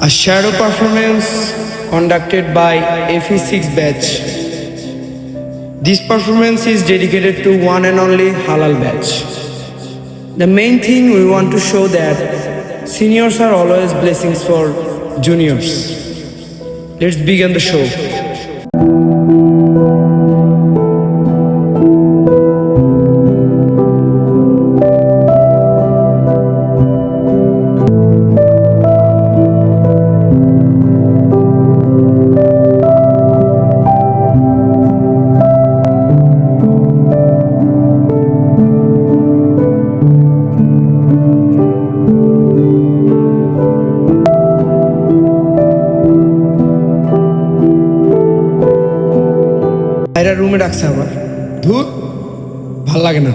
A shadow performance conducted by FE6 batch. This performance is dedicated to one and only Halal batch. The main thing we want to show that seniors are always blessings for juniors. Let's begin the show. ভাইরা রুমে ডাকছে আবার, ধুর ভাল লাগে না।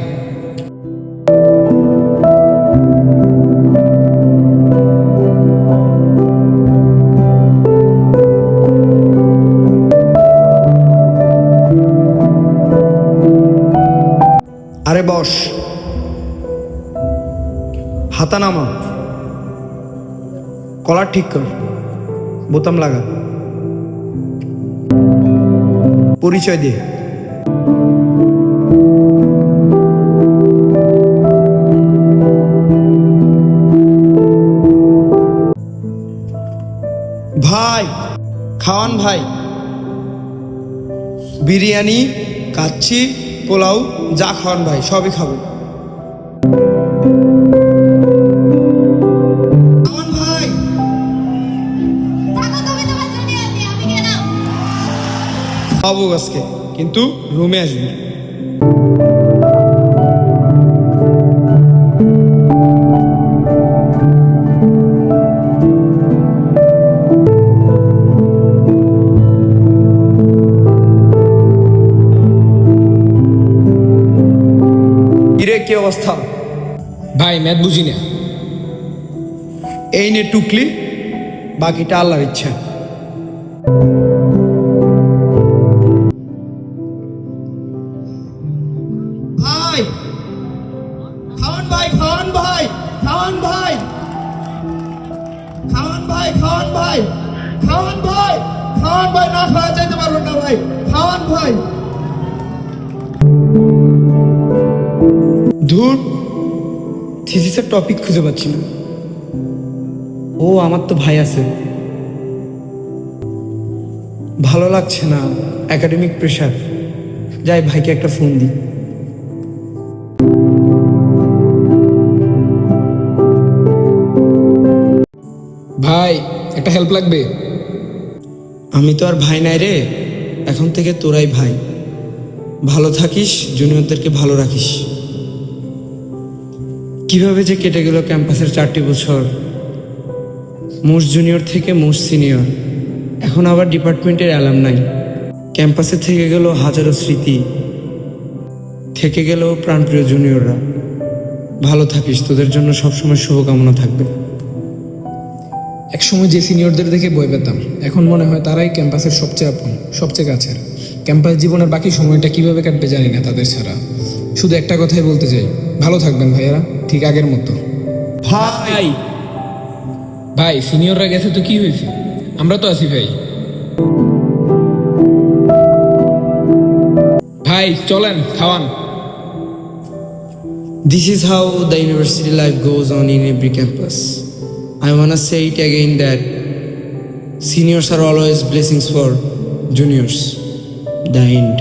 আরে বস, হাতা নামা, কলার ঠিক কর, বোতাম লাগা, পরিচয় দে। ভাই খাওয়ান, ভাই বিরিয়ানি, কাচ্চি, পোলাও যা খাওয়ান ভাই সবই খাবো। খাবো আজকে, কিন্তু রুমে আসবি। কিরে কি অবস্থা? ভাই ম্যাথ বুঝি না। এই নে টুকলি, বাকিটা আল্লাহর ইচ্ছা। ভাই খাওয়ান, ভাই খাওয়ান, ভাই খাওয়ান, ভাই খাওয়ান, ভাই খাওয়ান, ভাই খাওয়ান, ভাই খাওয়ান, ভাই না খাওয়া যাইতে পারবো না, ভাই খাওয়ান, ভাই। ধুর, থিসিসের টপিক খুঁজে পাচ্ছি না। ও আমার তো ভাই আছে, ভালো লাগছে না, একাডেমিক প্রেশার। যাই ভাইকে একটা ফোন দিই। ভাই একটা হেল্প লাগবে। আমি তো আর ভাই নাই রে, এখন থেকে তোরাই ভাই। ভালো থাকিস, জুনিয়রদেরকে ভালো রাখিস। কিভাবে যে কেটে গেল ক্যাম্পাসের 4টি বছর, মোস্ট জুনিয়র থেকে মোস্ট সিনিয়র, এখন আবার ডিপার্টমেন্টের অ্যালাম নাই। ক্যাম্পাসে থেকে গেল হাজারো স্মৃতি, থেকে গেল প্রাণপ্রিয় জুনিয়ররা। ভালো থাকিস, তোদের জন্য সবসময় শুভকামনা থাকবে। একসময় যে সিনিয়রদের দেখে ভয় পেতাম, এখন মনে হয় তারাই ক্যাম্পাসের সবচেয়ে আপন, সবচেয়ে কাছের। ক্যাম্পাস জীবনের বাকি সময়টা কিভাবে কাটবে জানি না তাদের ছাড়া। শুধু একটা কথাই বলতে চাই, ভালো থাকবেন ভাইয়ারা, ঠিক আগের মতো। ভাই ভাই সিনিয়ররা গেছে তো কি হয়েছে, আমরা তো আছি ভাই। ভাই চলেন খাওয়ান। This is how the university life goes on in every campus. I wanna say it again that seniors are always blessings for juniors. The end.